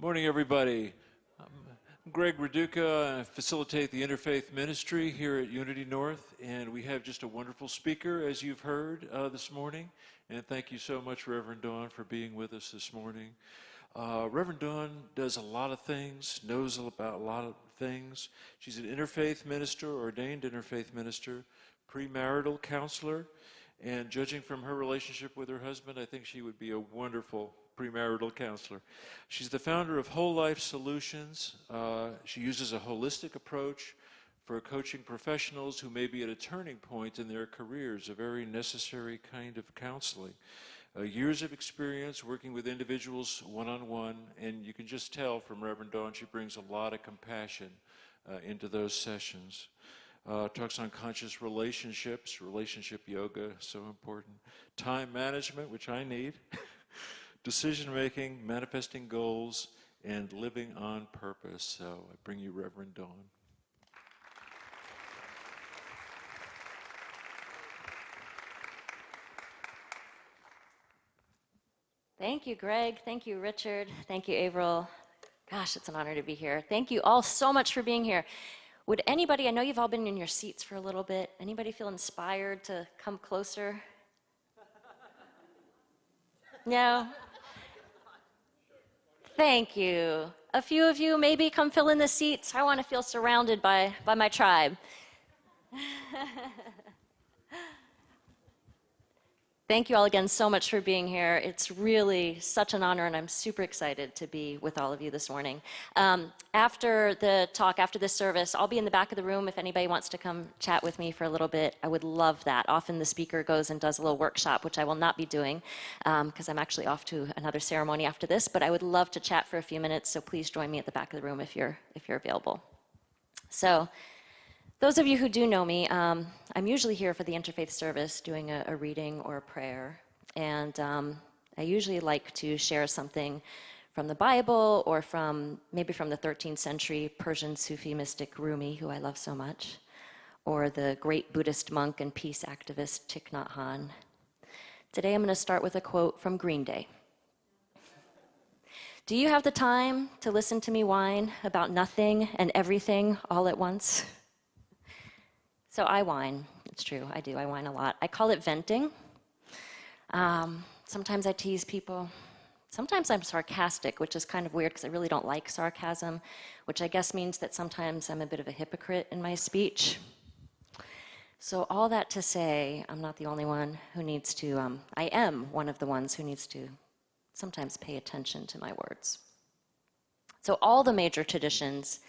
Morning, everybody. I'm Greg Raduca. I facilitate the interfaith ministry here at Unity North, and we have just a wonderful speaker, as you've heard this morning. And thank you so much, Reverend Dawn, for being with us this morning. Reverend Dawn does a lot of things, knows about a lot of things. She's an interfaith minister, ordained interfaith minister, premarital counselor, and judging from her relationship with her husband, I think she would be a wonderful premarital counselor. She's the founder of Whole Life Solutions. She uses a holistic approach for coaching professionals who may be at a turning point in their careers, a very necessary kind of counseling. Years of experience working with individuals one-on-one, and you can just tell from Reverend Dawn she brings a lot of compassion into those sessions. Talks on conscious relationships, relationship yoga, so important. Time management, which I need. Decision-making, manifesting goals, and living on purpose. So I bring you Reverend Dawn. Thank you, Greg. Thank you, Richard. Thank you, Averill. Gosh, it's an honor to be here. Thank you all so much for being here. Would anybody, I know you've all been in your seats for a little bit, anybody feel inspired to come closer? No? Thank you. A few of you maybe come fill in the seats. I want to feel surrounded by my tribe. Thank you all again so much for being here. It's really such an honor, and I'm super excited to be with all of you this morning. After the talk, after this service, I'll be in the back of the room if anybody wants to come chat with me for a little bit. I would love that. Often the speaker goes and does a little workshop, which I will not be doing because I'm actually off to another ceremony after this, but I would love to chat for a few minutes, so please join me at the back of the room if you're available. So, those of you who do know me, I'm usually here for the interfaith service doing a reading or a prayer, and I usually like to share something from the Bible or maybe from the 13th century Persian Sufi mystic Rumi, who I love so much, or the great Buddhist monk and peace activist Thich Nhat Hanh. Today I'm going to start with a quote from Green Day. Do you have the time to listen to me whine about nothing and everything all at once? So I whine. It's true, I do. I whine a lot. I call it venting. Sometimes I tease people. Sometimes I'm sarcastic, which is kind of weird because I really don't like sarcasm, which I guess means that sometimes I'm a bit of a hypocrite in my speech. So all that to say, I'm not the only one who needs to, I am one of the ones who needs to sometimes pay attention to my words. So all the major traditions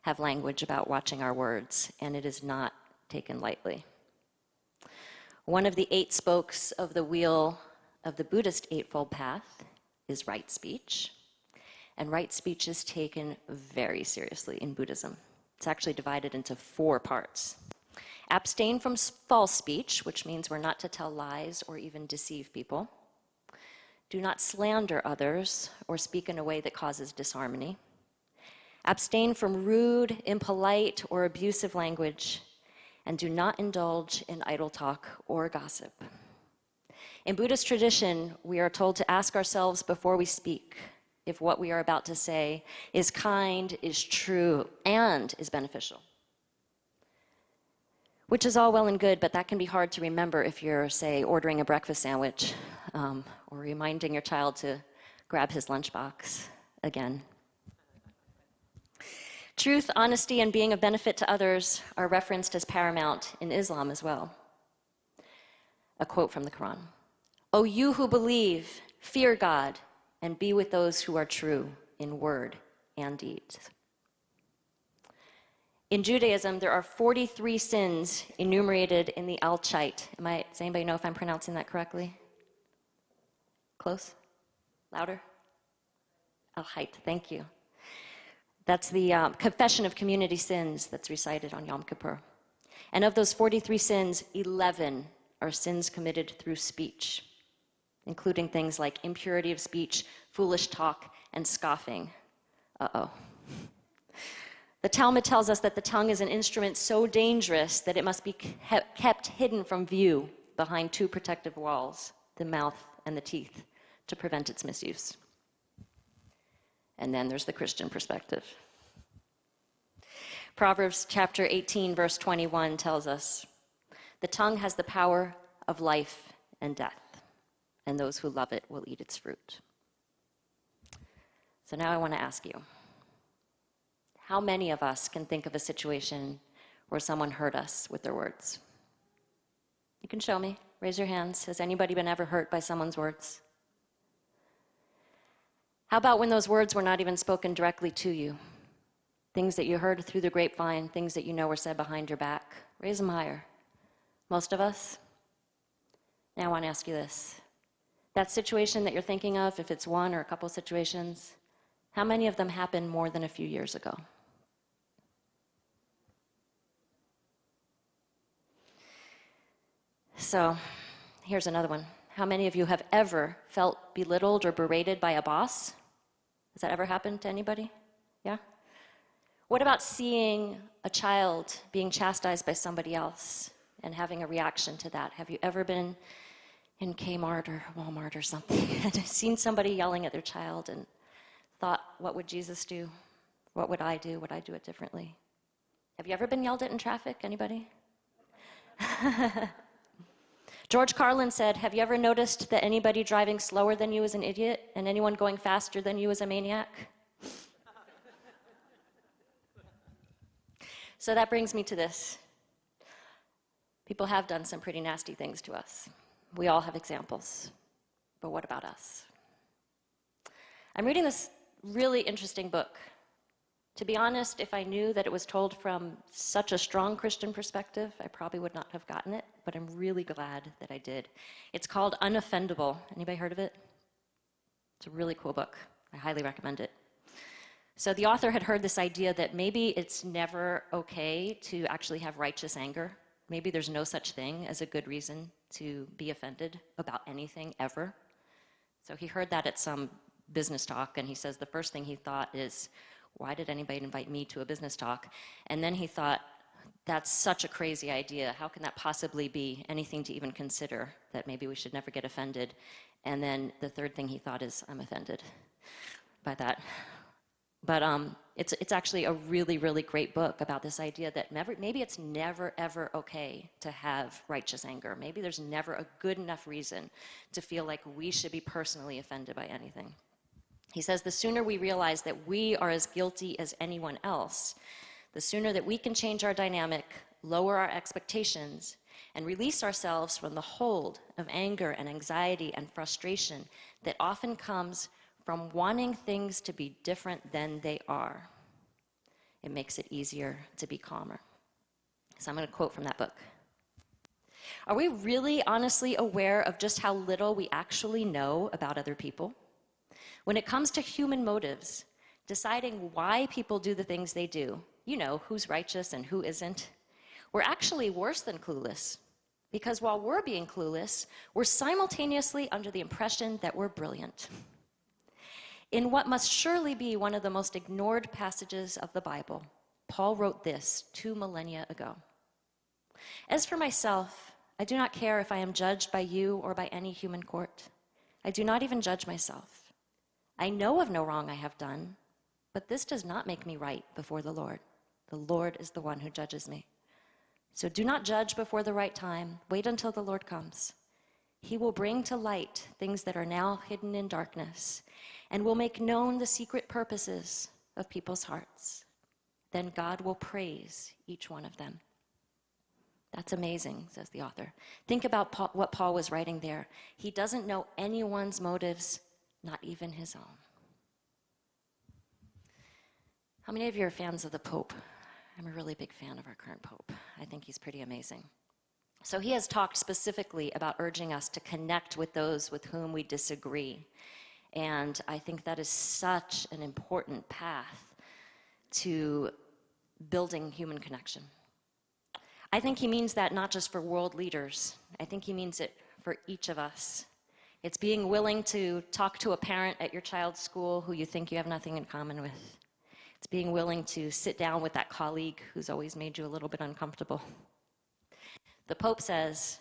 have language about watching our words, and it is not taken lightly. One of the 8 spokes of the wheel of the Buddhist Eightfold Path is right speech, and right speech is taken very seriously in Buddhism. It's actually divided into 4 parts. Abstain from false speech, which means we're not to tell lies or even deceive people. Do not slander others or speak in a way that causes disharmony. Abstain from rude, impolite, or abusive language, and do not indulge in idle talk or gossip. In Buddhist tradition, we are told to ask ourselves before we speak if what we are about to say is kind, is true, and is beneficial. Which is all well and good, but that can be hard to remember if you're, say, ordering a breakfast sandwich or reminding your child to grab his lunchbox again. Truth, honesty, and being of benefit to others are referenced as paramount in Islam as well. A quote from the Quran. O you who believe, fear God, and be with those who are true in word and deed. In Judaism, there are 43 sins enumerated in the Al-Chait. Does anybody know if I'm pronouncing that correctly? Close? Louder? Al-Chait, thank you. That's the confession of community sins that's recited on Yom Kippur. And of those 43 sins, 11 are sins committed through speech, including things like impurity of speech, foolish talk, and scoffing. Uh-oh. The Talmud tells us that the tongue is an instrument so dangerous that it must be kept hidden from view behind 2 protective walls, the mouth and the teeth, to prevent its misuse. And then there's the Christian perspective. Proverbs chapter 18, verse 21 tells us, "The tongue has the power of life and death, and those who love it will eat its fruit." So now I want to ask you, how many of us can think of a situation where someone hurt us with their words? You can show me. Raise your hands. Has anybody been ever hurt by someone's words? How about when those words were not even spoken directly to you? Things that you heard through the grapevine, things that you know were said behind your back. Raise them higher. Most of us? Now I want to ask you this. That situation that you're thinking of, if it's one or a couple situations, how many of them happened more than a few years ago? So, here's another one. How many of you have ever felt belittled or berated by a boss? Has that ever happened to anybody? Yeah? What about seeing a child being chastised by somebody else and having a reaction to that? Have you ever been in Kmart or Walmart or something and seen somebody yelling at their child and thought, what would Jesus do? What would I do? Would I do it differently? Have you ever been yelled at in traffic? Anybody? George Carlin said, "Have you ever noticed that anybody driving slower than you is an idiot and anyone going faster than you is a maniac?" So that brings me to this. People have done some pretty nasty things to us. We all have examples. But what about us? I'm reading this really interesting book. To be honest, if I knew that it was told from such a strong Christian perspective, I probably would not have gotten it, but I'm really glad that I did. It's called Unoffendable. Anybody heard of it? It's a really cool book. I highly recommend it. So the author had heard this idea that maybe it's never okay to actually have righteous anger. Maybe there's no such thing as a good reason to be offended about anything ever. So he heard that at some business talk, and he says the first thing he thought is, why did anybody invite me to a business talk? And then he thought, that's such a crazy idea. How can that possibly be anything to even consider, that maybe we should never get offended? And then the third thing he thought is, I'm offended by that. But it's actually a really, really great book about this idea that maybe it's never, ever okay to have righteous anger. Maybe there's never a good enough reason to feel like we should be personally offended by anything. He says the sooner we realize that we are as guilty as anyone else, the sooner that we can change our dynamic, lower our expectations, and release ourselves from the hold of anger and anxiety and frustration that often comes from wanting things to be different than they are. It makes it easier to be calmer. So I'm going to quote from that book. Are we really honestly aware of just how little we actually know about other people? When it comes to human motives, deciding why people do the things they do, you know, who's righteous and who isn't, we're actually worse than clueless. Because while we're being clueless, we're simultaneously under the impression that we're brilliant. In what must surely be one of the most ignored passages of the Bible, Paul wrote this 2 millennia ago. As for myself, I do not care if I am judged by you or by any human court. I do not even judge myself. I know of no wrong I have done, but this does not make me right before the Lord. The Lord is the one who judges me. So do not judge before the right time. Wait until the Lord comes. He will bring to light things that are now hidden in darkness and will make known the secret purposes of people's hearts. Then God will praise each one of them. That's amazing, says the author. Think about what Paul was writing there. He doesn't know anyone's motives, not even his own. How many of you are fans of the Pope? I'm a really big fan of our current Pope. I think he's pretty amazing. So he has talked specifically about urging us to connect with those with whom we disagree. And I think that is such an important path to building human connection. I think he means that not just for world leaders. I think he means it for each of us. It's being willing to talk to a parent at your child's school who you think you have nothing in common with. It's being willing to sit down with that colleague who's always made you a little bit uncomfortable. The Pope says,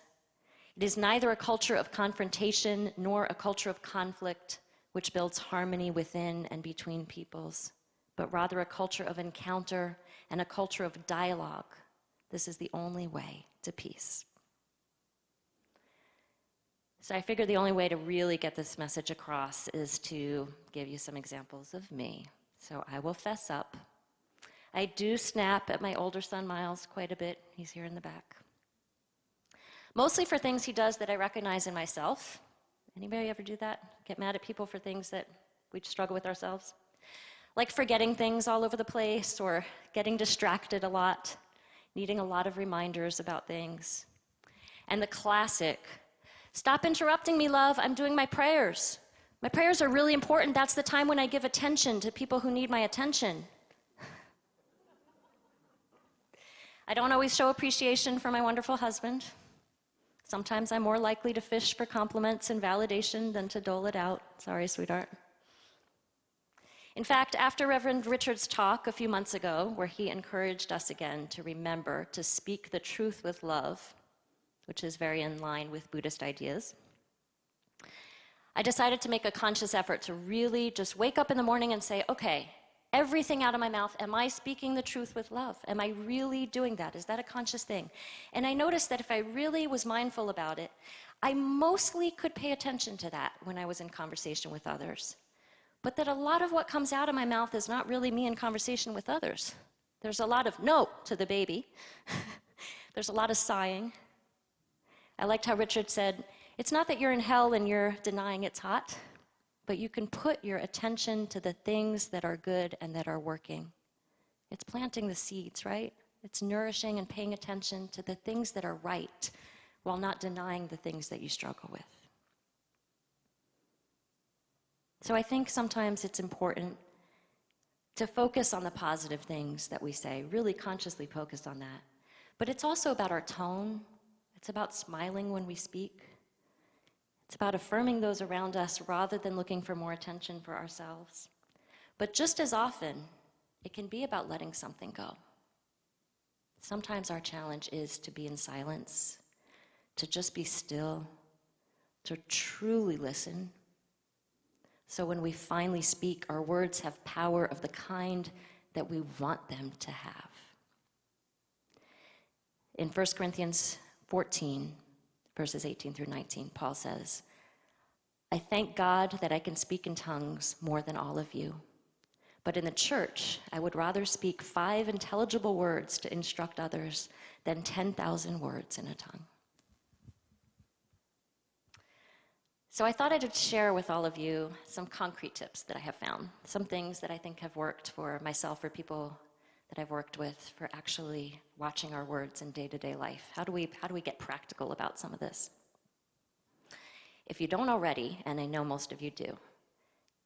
it is neither a culture of confrontation nor a culture of conflict, which builds harmony within and between peoples, but rather a culture of encounter and a culture of dialogue. This is the only way to peace. So I figured the only way to really get this message across is to give you some examples of me. So I will fess up. I do snap at my older son, Miles, quite a bit. He's here in the back. Mostly for things he does that I recognize in myself. Anybody ever do that? Get mad at people for things that we struggle with ourselves? Like forgetting things all over the place, or getting distracted a lot, needing a lot of reminders about things. And the classic, stop interrupting me, love, I'm doing my prayers. My prayers are really important. That's the time when I give attention to people who need my attention. I don't always show appreciation for my wonderful husband. Sometimes I'm more likely to fish for compliments and validation than to dole it out. Sorry, sweetheart. In fact, after Reverend Richard's talk a few months ago, where he encouraged us again to remember to speak the truth with love, which is very in line with Buddhist ideas, I decided to make a conscious effort to really just wake up in the morning and say, okay, everything out of my mouth, am I speaking the truth with love? Am I really doing that? Is that a conscious thing? And I noticed that if I really was mindful about it, I mostly could pay attention to that when I was in conversation with others. But that a lot of what comes out of my mouth is not really me in conversation with others. There's a lot of no to the baby. There's a lot of sighing. I liked how Richard said, it's not that you're in hell and you're denying it's hot, but you can put your attention to the things that are good and that are working. It's planting the seeds, right? It's nourishing and paying attention to the things that are right while not denying the things that you struggle with. So I think sometimes it's important to focus on the positive things that we say, really consciously focus on that. But it's also about our tone. It's about smiling when we speak. It's about affirming those around us rather than looking for more attention for ourselves. But just as often, it can be about letting something go. Sometimes our challenge is to be in silence, to just be still, to truly listen. So when we finally speak, our words have power of the kind that we want them to have. In 1 Corinthians 14, verses 18 through 19, Paul says, I thank God that I can speak in tongues more than all of you. But in the church, I would rather speak 5 intelligible words to instruct others than 10,000 words in a tongue. So I thought I'd share with all of you some concrete tips that I have found, some things that I think have worked for myself or people that I've worked with for actually watching our words in day-to-day life. How do we get practical about some of this? If you don't already, and I know most of you do,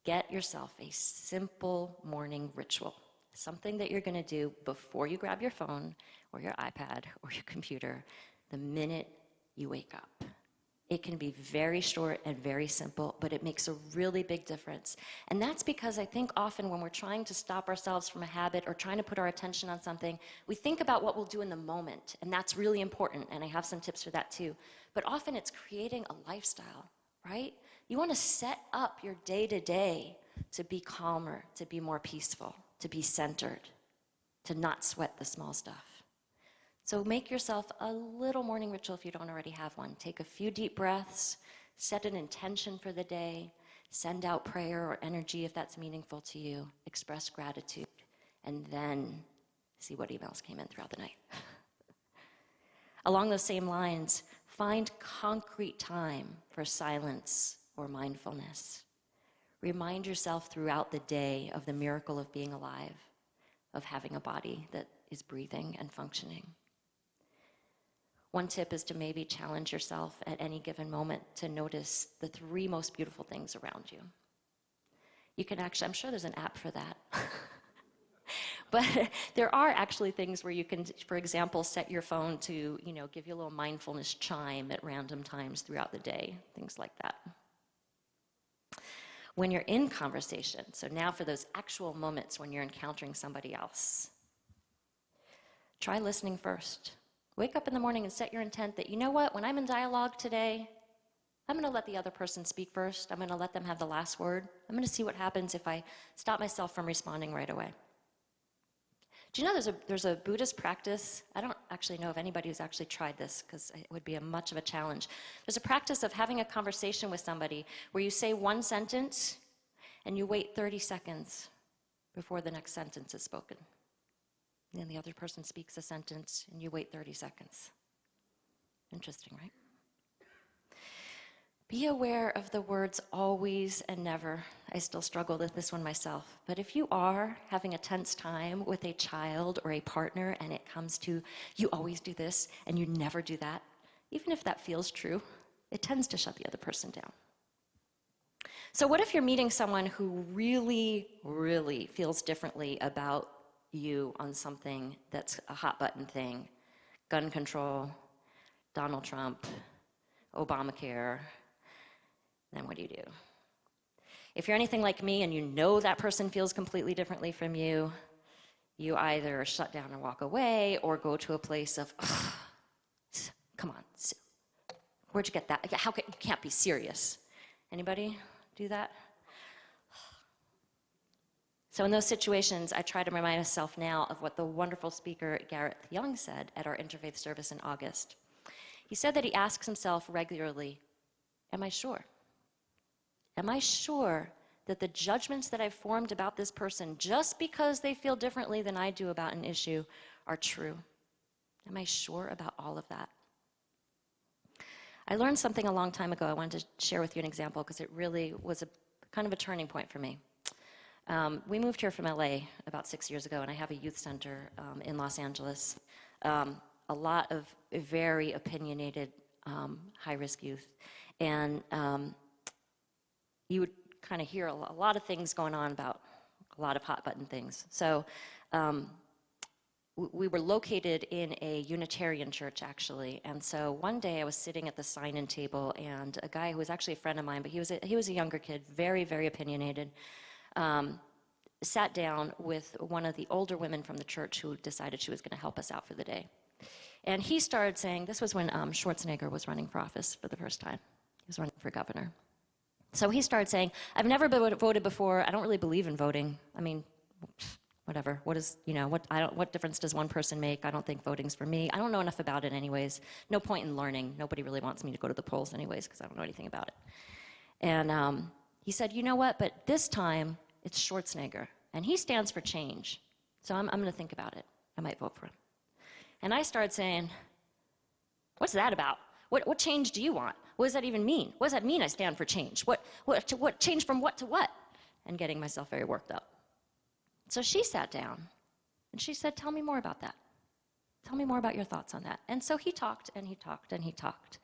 get yourself a simple morning ritual, something that you're going to do before you grab your phone or your iPad or your computer the minute you wake up. It can be very short and very simple, but it makes a really big difference. And that's because I think often when we're trying to stop ourselves from a habit or trying to put our attention on something, we think about what we'll do in the moment, and that's really important, and I have some tips for that too. But often it's creating a lifestyle, right? You want to set up your day-to-day to be calmer, to be more peaceful, to be centered, to not sweat the small stuff. So make yourself a little morning ritual if you don't already have one. Take a few deep breaths, set an intention for the day, send out prayer or energy if that's meaningful to you, express gratitude, and then see what emails came in throughout the night. Along those same lines, find concrete time for silence or mindfulness. Remind yourself throughout the day of the miracle of being alive, of having a body that is breathing and functioning. One tip is to maybe challenge yourself at any given moment to notice the 3 most beautiful things around you. You can actually, I'm sure there's an app for that. But there are actually things where you can, for example, set your phone to, give you a little mindfulness chime at random times throughout the day, things like that. When you're in conversation, so now for those actual moments when you're encountering somebody else, try listening first. Wake up in the morning and set your intent that, you know what, when I'm in dialogue today, I'm going to let the other person speak first. I'm going to let them have the last word. I'm going to see what happens if I stop myself from responding right away. Do you know there's a Buddhist practice? I don't actually know if anybody who's actually tried this because it would be much of a challenge. There's a practice of having a conversation with somebody where you say one sentence and you wait 30 seconds before the next sentence is spoken. And then the other person speaks a sentence and you wait 30 seconds. Interesting, right? Be aware of the words always and never. I still struggle with this one myself. But if you are having a tense time with a child or a partner and it comes to you always do this and you never do that, even if that feels true, it tends to shut the other person down. So what if you're meeting someone who really, really feels differently about you on something that's a hot button thing? Gun control, Donald Trump, Obamacare. Then what do you do? If you're anything like me and you know that person feels completely differently from you, you either shut down and walk away or go to a place of, come on, where'd you get that? You can't be serious. Anybody do that? So in those situations, I try to remind myself now of what the wonderful speaker Gareth Young said at our interfaith service in August. He said that he asks himself regularly, am I sure? Am I sure that the judgments that I've formed about this person just because they feel differently than I do about an issue are true? Am I sure about all of that? I learned something a long time ago. I wanted to share with you an example because it really was a kind of a turning point for me. We moved here from LA about 6 years ago, and I have a youth center in Los Angeles. A lot of very opinionated, high-risk youth. And you would kind of hear a lot of things going on about a lot of hot-button things. So we were located in a Unitarian church, actually. And so one day I was sitting at the sign-in table, and a guy who was actually a friend of mine, but he was a younger kid, very, very opinionated, sat down with one of the older women from the church who decided she was going to help us out for the day. And he started saying, this was when Schwarzenegger was running for office for the first time. He was running for governor. So he started saying, I've never voted before. I don't really believe in voting. I mean, whatever. What difference does one person make? I don't think voting's for me. I don't know enough about it anyways. No point in learning. Nobody really wants me to go to the polls anyways because I don't know anything about it. And he said, you know what? But this time, it's Schwarzenegger. And he stands for change. So I'm going to think about it. I might vote for him. And I started saying, what's that about? What change do you want? What does that even mean? What does that mean I stand for change? What change from what to what? And getting myself very worked up. So she sat down and she said, tell me more about that. Tell me more about your thoughts on that. And so he talked and he talked and he talked.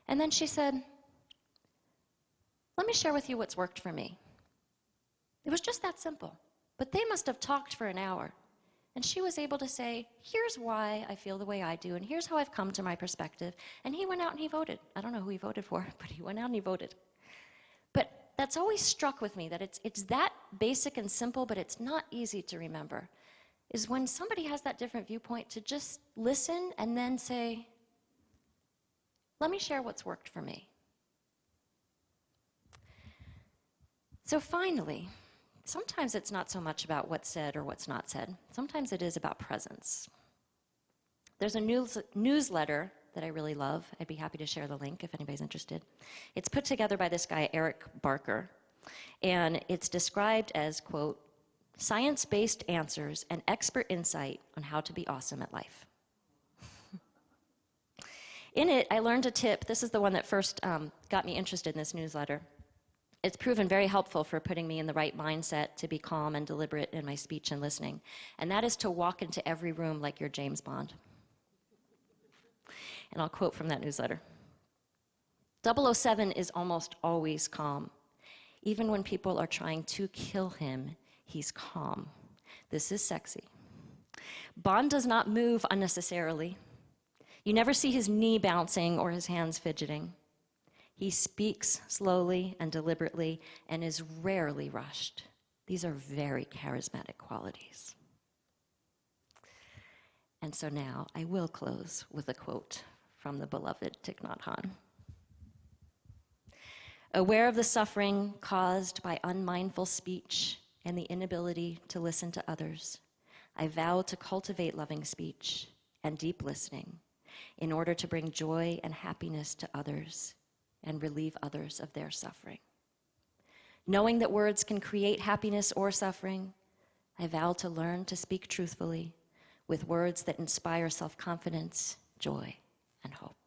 And then she said, let me share with you what's worked for me. It was just that simple. But they must have talked for an hour. And she was able to say, here's why I feel the way I do, and here's how I've come to my perspective. And he went out and he voted. I don't know who he voted for, but he went out and he voted. But that's always struck with me, that it's that basic and simple, but it's not easy to remember, is when somebody has that different viewpoint to just listen and then say, let me share what's worked for me. So finally, sometimes it's not so much about what's said or what's not said. Sometimes it is about presence. There's a newsletter that I really love. I'd be happy to share the link if anybody's interested. It's put together by this guy, Eric Barker, and it's described as, quote, science-based answers and expert insight on how to be awesome at life. In it, I learned a tip. This is the one that first got me interested in this newsletter. It's proven very helpful for putting me in the right mindset to be calm and deliberate in my speech and listening. And that is to walk into every room like you're James Bond. And I'll quote from that newsletter. 007 is almost always calm. Even when people are trying to kill him, he's calm. This is sexy. Bond does not move unnecessarily. You never see his knee bouncing or his hands fidgeting. He speaks slowly and deliberately and is rarely rushed. These are very charismatic qualities. And so now I will close with a quote from the beloved Thich Nhat Hanh. Aware of the suffering caused by unmindful speech and the inability to listen to others, I vow to cultivate loving speech and deep listening in order to bring joy and happiness to others and relieve others of their suffering. Knowing that words can create happiness or suffering, I vow to learn to speak truthfully with words that inspire self-confidence, joy, and hope.